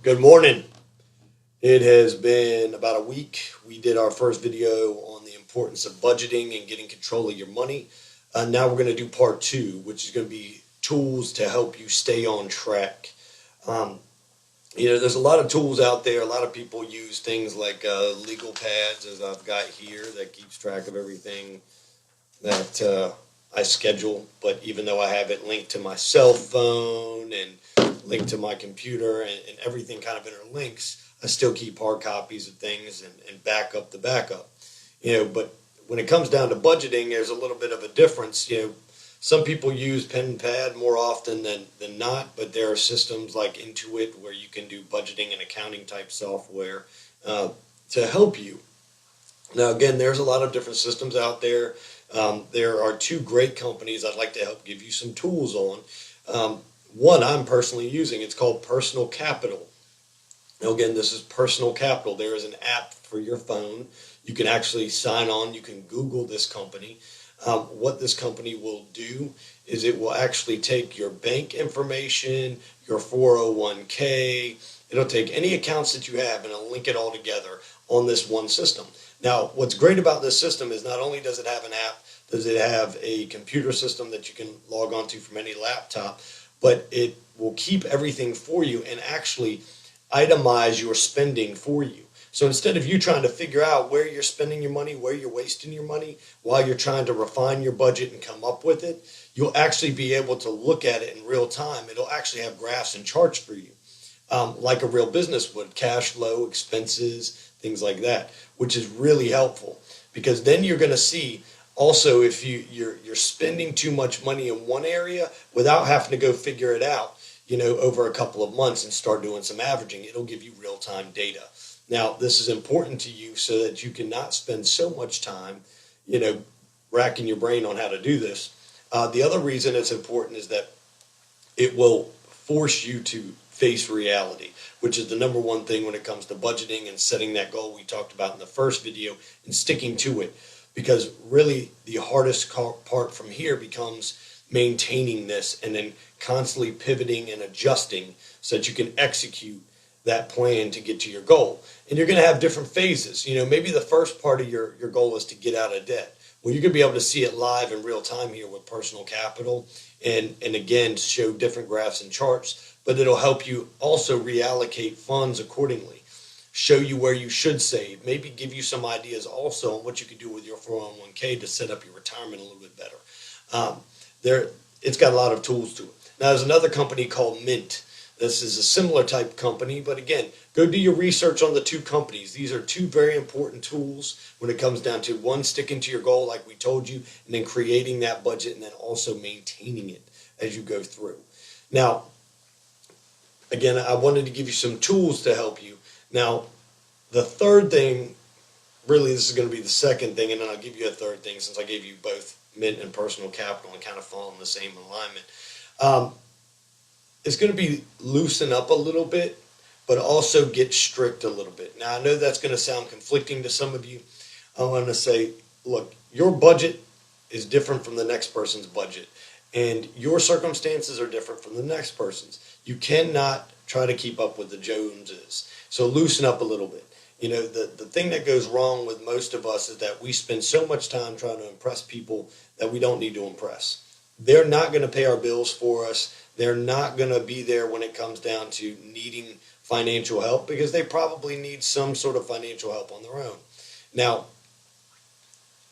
Good morning. It has been about a week. We did our first video on the importance of budgeting and getting control of your money. Now we're going to do part two, which is going to be tools to help you stay on track. Um, there's a lot of tools out there. A lot of people use things like legal pads, as I've got here, that keeps track of everything that I schedule. But even though I have it linked to my cell phone and linked to my computer and everything kind of interlinks, I still keep hard copies of things and back up the backup. But when it comes down to budgeting, there's a little bit of a difference. Some people use pen and pad more often than not, but there are systems like Intuit where you can do budgeting and accounting type software to help you. Now, again, there's a lot of different systems out there. There are two great companies I'd like to help give you some tools on. One I'm personally using, it's called Personal Capital. Now, again, this is Personal Capital. There is an app for your phone. You can actually sign on. You can Google this company. What this company will do is it will actually take your bank information, your 401k. It'll take any accounts that you have and it'll link it all together on this one system. Now, what's great about this system is not only does it have an app, does it have a computer system that you can log onto from any laptop, but it will keep everything for you and actually itemize your spending for you. So instead of you trying to figure out where you're spending your money, where you're wasting your money, while you're trying to refine your budget and come up with it, you'll actually be able to look at it in real time. It'll actually have graphs and charts for you, like a real business would, cash flow, expenses, things like that, which is really helpful because then you're going to see also if you're spending too much money in one area without having to go figure it out, over a couple of months and start doing some averaging. It'll give you real-time data. Now, this is important to you so that you cannot spend so much time, racking your brain on how to do this. The other reason it's important is that it will force you to face reality, which is the number one thing when it comes to budgeting and setting that goal we talked about in the first video and sticking to it. Because really the hardest part from here becomes maintaining this and then constantly pivoting and adjusting so that you can execute that plan to get to your goal. And you're going to have different phases. Maybe the first part of your goal is to get out of debt. Well, you're going to be able to see it live in real time here with Personal Capital and again, show different graphs and charts, but it'll help you also reallocate funds accordingly, show you where you should save, maybe give you some ideas also on what you could do with your 401k to set up your retirement a little bit better. It's got a lot of tools to it. Now, there's another company called Mint. This is a similar type company, but again, go do your research on the two companies. These are two very important tools when it comes down to one, sticking to your goal like we told you, and then creating that budget and then also maintaining it as you go through. Now, again, I wanted to give you some tools to help you. Now, the third thing, really this is going to be the second thing, and then I'll give you a third thing since I gave you both Mint and Personal Capital and kind of fall in the same alignment. It's going to be loosen up a little bit, but also get strict a little bit. Now, I know that's going to sound conflicting to some of you. I want to say, look, your budget is different from the next person's budget, and your circumstances are different from the next person's. You cannot try to keep up with the Joneses. So loosen up a little bit. The thing that goes wrong with most of us is that we spend so much time trying to impress people that we don't need to impress. They're not going to pay our bills for us. They're not going to be there when it comes down to needing financial help because they probably need some sort of financial help on their own. Now,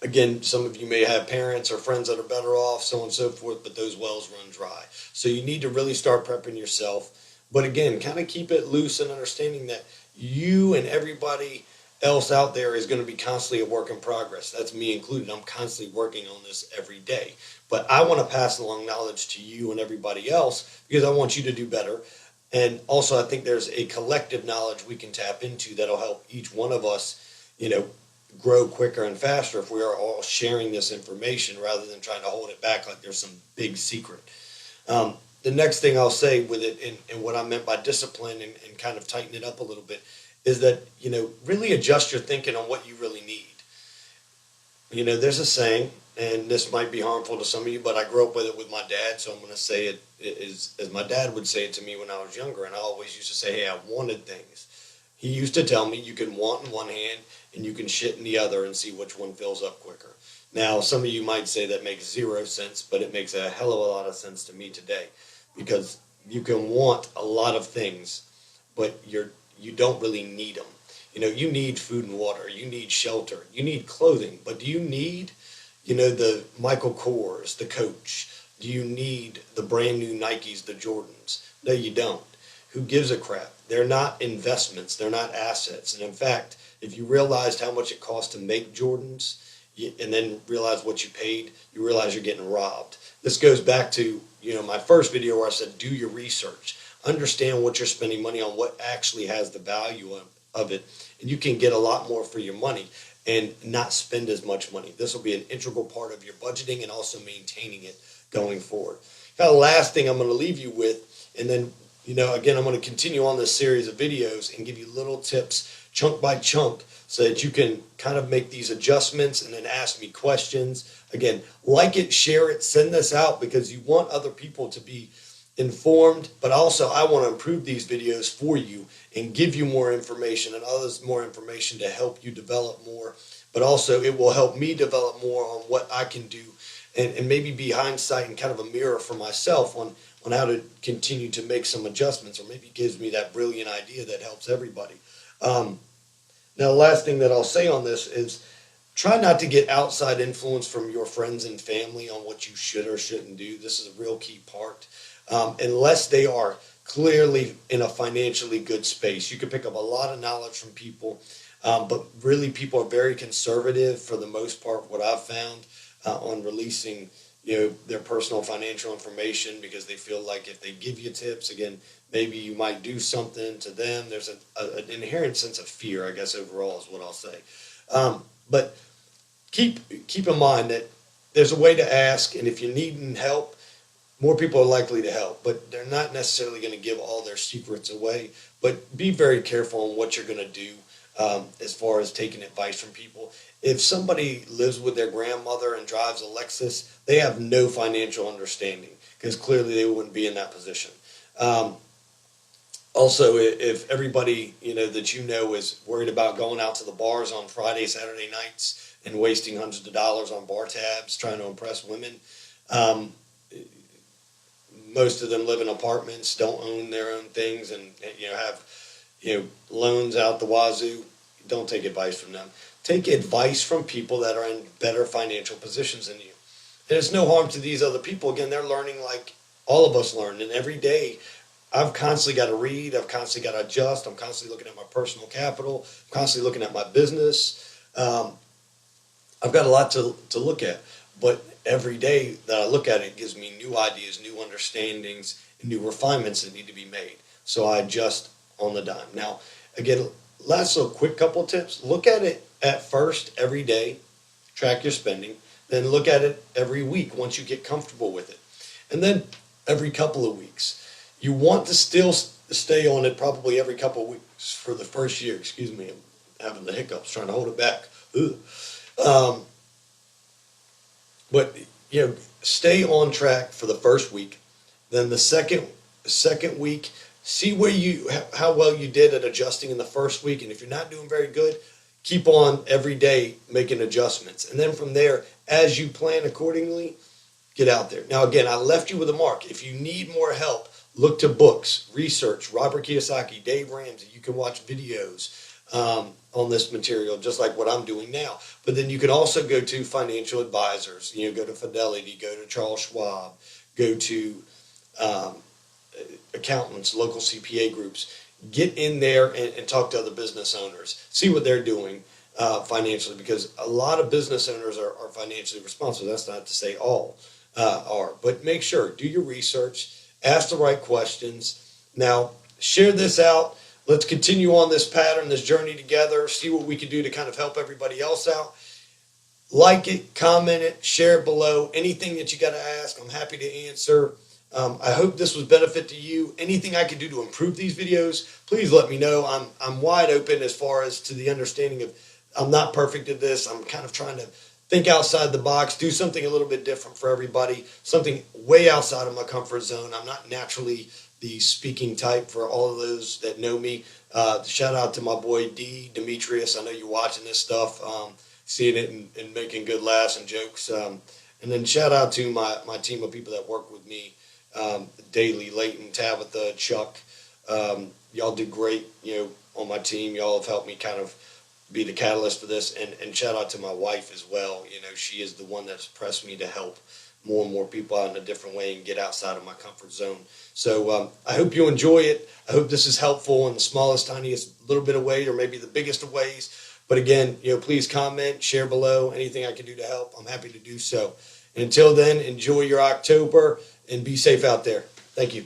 again, some of you may have parents or friends that are better off, so on and so forth, but those wells run dry. So you need to really start prepping yourself. But again, kind of keep it loose and understanding that you and everybody else out there is going to be constantly a work in progress. That's me included. I'm constantly working on this every day. But I want to pass along knowledge to you and everybody else because I want you to do better. And also, I think there's a collective knowledge we can tap into that'll help each one of us, grow quicker and faster if we are all sharing this information rather than trying to hold it back like there's some big secret. The next thing I'll say with it and what I meant by discipline and kind of tighten it up a little bit is that, really adjust your thinking on what you really need. There's a saying, and this might be harmful to some of you, but I grew up with it with my dad, so I'm going to say it is as my dad would say it to me when I was younger, and I always used to say, hey, I wanted things. He used to tell me you can want in one hand and you can shit in the other and see which one fills up quicker. Now, some of you might say that makes zero sense, but it makes a hell of a lot of sense to me today, because you can want a lot of things, but you don't really need them. You know, you need food and water, you need shelter, you need clothing, but do you need, the Michael Kors, the Coach? Do you need the brand new Nikes, the Jordans? No, you don't. Who gives a crap? They're not investments, they're not assets. And in fact, if you realized how much it costs to make Jordans, and then realize what you paid, you realize you're getting robbed. This goes back to, my first video where I said, do your research. Understand what you're spending money on, what actually has the value of it. And you can get a lot more for your money and not spend as much money. This will be an integral part of your budgeting and also maintaining it going forward. Now, the last thing I'm going to leave you with, and then, again, I'm going to continue on this series of videos and give you little tips chunk by chunk so that you can kind of make these adjustments and then ask me questions. Again, like it, share it, send this out, because you want other people to be informed, but also I want to improve these videos for you and give you more information and others more information to help you develop more, but also it will help me develop more on what I can do and maybe be hindsight and kind of a mirror for myself on how to continue to make some adjustments, or maybe gives me that brilliant idea that helps everybody. Now, the last thing that I'll say on this is try not to get outside influence from your friends and family on what you should or shouldn't do. This is a real key part. Unless they are clearly in a financially good space. You can pick up a lot of knowledge from people, but really people are very conservative for the most part, what I've found, on releasing their personal financial information, because they feel like if they give you tips, again, maybe you might do something to them. There's an inherent sense of fear, I guess, overall is what I'll say. But keep in mind that there's a way to ask, and if you need help, more people are likely to help, but they're not necessarily going to give all their secrets away. But be very careful on what you're going to do as far as taking advice from people. If somebody lives with their grandmother and drives a Lexus, they have no financial understanding, because clearly they wouldn't be in that position. Also, if everybody that is worried about going out to the bars on Friday, Saturday nights and wasting hundreds of dollars on bar tabs trying to impress women, most of them live in apartments, don't own their own things, and have loans out the wazoo. Don't take advice from them. Take advice from people that are in better financial positions than you. And it's no harm to these other people. Again, they're learning like all of us learn, and every day I've constantly got to read, I've constantly got to adjust, I'm constantly looking at my personal capital, I'm constantly looking at my business. I've got a lot to look at, but every day that I look at it gives me new ideas, new understandings, and new refinements that need to be made. So I adjust on the dime. Now, again, last little quick couple of tips. Look at it at first every day, track your spending, then look at it every week once you get comfortable with it. And then every couple of weeks. You want to still stay on it probably every couple of weeks for the first year. Excuse me, I'm having the hiccups, trying to hold it back. But stay on track for the first week. Then the second week, see how well you did at adjusting in the first week. And if you're not doing very good, keep on every day making adjustments. And then from there, as you plan accordingly, get out there. Now, again, I left you with a mark. If you need more help, look to books, research, Robert Kiyosaki, Dave Ramsey. You can watch videos on this material, just like what I'm doing now. But then you can also go to financial advisors. Go to Fidelity, go to Charles Schwab, go to accountants, local CPA groups. Get in there and talk to other business owners. See what they're doing financially, because a lot of business owners are financially responsible. That's not to say all are, but make sure, do your research, ask the right questions. Now, share this out. Let's continue on this pattern, this journey together, see what we can do to kind of help everybody else out. Like it, comment it, share it below. Anything that you got to ask, I'm happy to answer. I hope this was benefit to you. Anything I can do to improve these videos, please let me know. I'm wide open as far as to the understanding of I'm not perfect at this. I'm kind of trying to think outside the box, do something a little bit different for everybody, something way outside of my comfort zone. I'm not naturally the speaking type for all of those that know me. Shout out to my boy Demetrius. I know you're watching this stuff, seeing it and making good laughs and jokes. And then shout out to my team of people that work with me daily, Leighton, Tabitha, Chuck. Y'all do great, on my team. Y'all have helped me kind of be the catalyst for this. And shout out to my wife as well. She is the one that's pressed me to help more and more people out in a different way and get outside of my comfort zone. So I hope you enjoy it. I hope this is helpful in the smallest, tiniest little bit of way, or maybe the biggest of ways. But again, please comment, share below, anything I can do to help. I'm happy to do so. And until then, enjoy your October and be safe out there. Thank you.